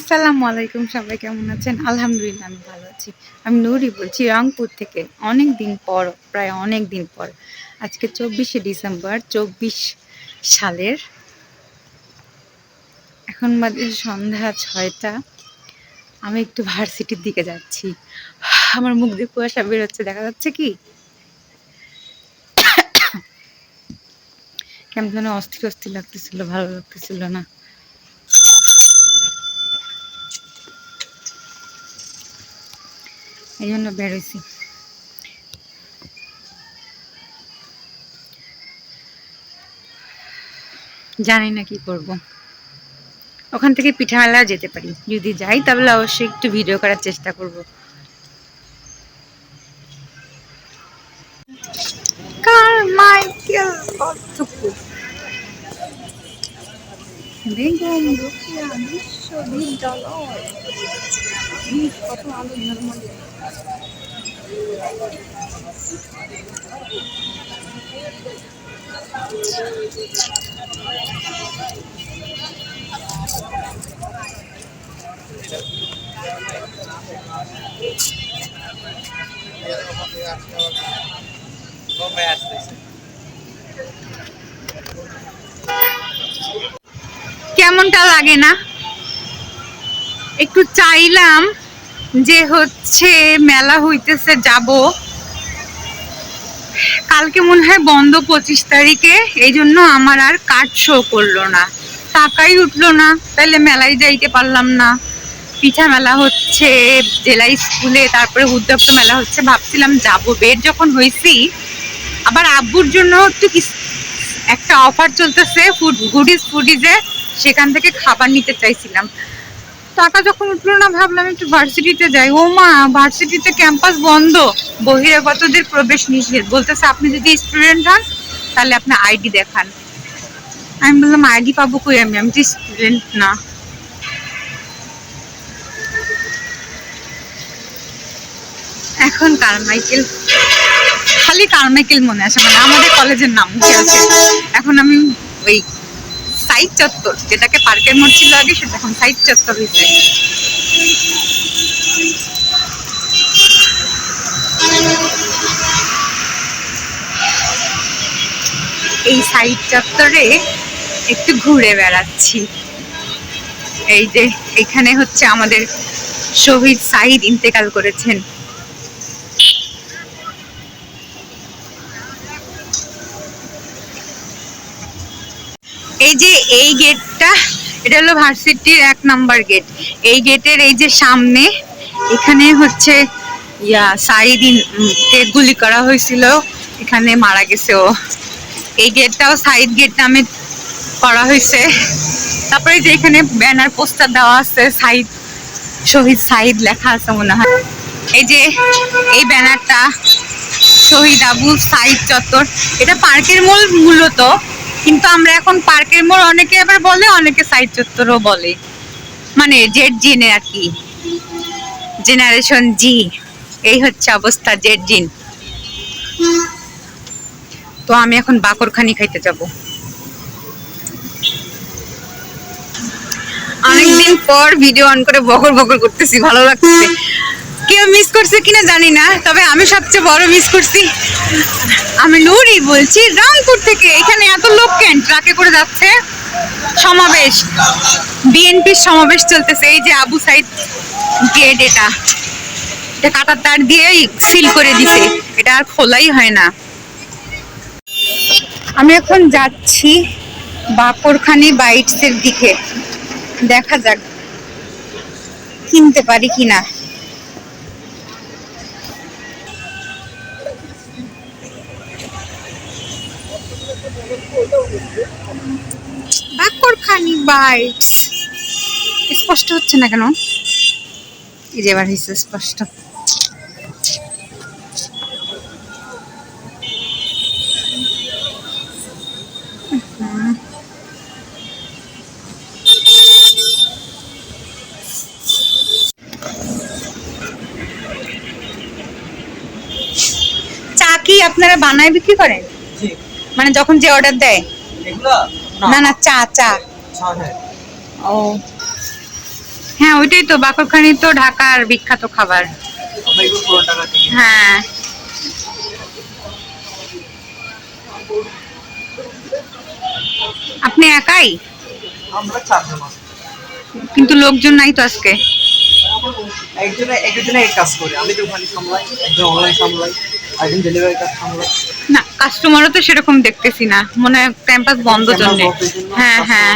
আসসালামু আলাইকুম, সবাই কেমন আছেন? আলহামদুলিল্লাহ আমি ভালো আছি। আমি নুরি বলছি রংপুর থেকে। অনেক দিন পর, প্রায় অনেক দিন পর, আজকে 24শে ডিসেম্বর 24 সালের, এখন বাজে সন্ধ্যা 6টা। আমি একটু ভার্সিটির দিকে যাচ্ছি। আমার মুখ দিয়ে কুয়াশা বেরোচ্ছে, দেখা যাচ্ছে কি? কেমন যেন অস্থির অস্থির লাগতেছিল, ভালো লাগতেছিল না। এই জন্য বেরোইছি। জানি না কি করব। ওখান থেকে পিঠা মেলা যেতে পারি, যদি যাই তাহলে অবশ্যই একটু ভিডিও করার চেষ্টা করব। কারমাইকেল কতটুকু বেগম রোকেয়া বিশ্ববিদ্যালয়, কত আলো ঝলমলে। কেমনটা লাগে না? একটু চাইলাম যে হচ্ছে মেলা হইতেছে যাব, কালকে মনে হয় বন্ধ 25 তারিখে, এই জন্য আমার আর কার্ড শো করলো না, টাকাই উঠলো না, তাহলে মেলায় যাইতে পারলাম না। পিঠা মেলা হচ্ছে জেলা স্কুলে, তারপরে উদ্যোক্তা মেলা হচ্ছে, ভাবছিলাম যাব। বের যখন হয়েছি, আবার আব্বুর জন্য একটু একটা অফার চলতেছে ফুডিজে, সেখান থেকে খাবার নিতে চাইছিলাম। টাকা যখন উঠলো না, ভাবলাম একটু ভার্সিটিতে যাই। ও মা, ভার্সিটিতে ক্যাম্পাস বন্ধ, বহিরাগতদের প্রবেশ নিষেধ বলতেছে। আপনি যদি স্টুডেন্ট হন তাহলে আপনি আইডি দেখান। আমি বললাম আইডি পাবো কই, আমি তো স্টুডেন্ট না। এখন কারমাইকেল, খালি কারমাইকেল মনে আসে, মানে আমাদের কলেজের নাম উঠে আছে। এখন আমি ওই সাইড চত্বর, যেটাকে পার্কের মোড় ছিল আগে, সেটা এখন সাইড চত্বর হয়েছে। এই সাইড চত্বরে একটু ঘুরে বেড়াচ্ছি। এই যে এখানে হচ্ছে আমাদের শহীদ সাইদ ইন্তেকাল করেছেন। এই যে এই গেটটা, এটা হলো ভার্সিটির 1 নাম্বার গেট। এই গেটের এই যে সামনে, এখানে হচ্ছে সাইদকে গুলি করা হয়েছিল, এখানে মারা গেছে ও। এই গেটটাও সাইদ গেট নামে করা হয়েছে। তারপরে যে এখানে ব্যানার পোস্টার দেওয়া আছে, সাইদ, শহীদ সাইদ লেখা আছে মনে হয়। এই যে এই ব্যানারটা, শহীদ আবু সাইদ চত্বর। এটা পার্কের মোড় মূলত, কিন্তু আমরা এখন পার্কের মোড় অনেকে আবার বলে, অনেকে সাইড চত্বরও বলে, মানে জেড জিনে আর কি, জেনারেশন জি। এই হচ্ছে অবস্থা, জেড জিন। তো আমি এখন বাকরখানি খাইতে যাব। অনেকদিন পর ভিডিও অন করে বকর বকর করতেছি, ভালো লাগছে। কেউ মিস করছে কিনা জানি না, তবে আমি সবচেয়ে বড় মিস করছি। আমি নুরি বলছি রংপুর থেকে। এখানে এত লোক কেন ট্রাকে করে যাচ্ছে? সমাবেশ, বিএনপির সমাবেশ চলতেছে। এই যে আবু সাইদ গেট, এটা কাঁটার তার দিয়ে সিল করে দিছে, এটা আর খোলাই হয় না। আমি এখন যাচ্ছি বাকরখানি বাইটস এর দিকে, দেখা যাক কিনতে পারি কিনা। বাকরখানি বাইটস স্পষ্ট হচ্ছে না কেন? এই যে এবার হয়েছে স্পষ্ট। চা কি আপনারা বানায় বিক্রি করেন? মানে যখন যে অর্ডার দেয়? না না, চা চা। ও হ্যাঁ ওইটাই তো, বাকরখানি তো ঢাকার বিখ্যাত খাবার। আমরা এগুলো পুরো টাকা দিই। হ্যাঁ আপনি একাই? আমরা 4 জন আছি। কিন্তু লোকজন নাই তো আজকে। একজনে এক কাজ করে, আমি দোকানে সামলাই, একজন অনলাইন সামলাই, একজন ডেলিভারি কাজ সামলাই। না কাস্টমারও তো সেরকম দেখতেছি না, মনে হয় ক্যাম্পাস বন্ধ জন্য। হ্যাঁ হ্যাঁ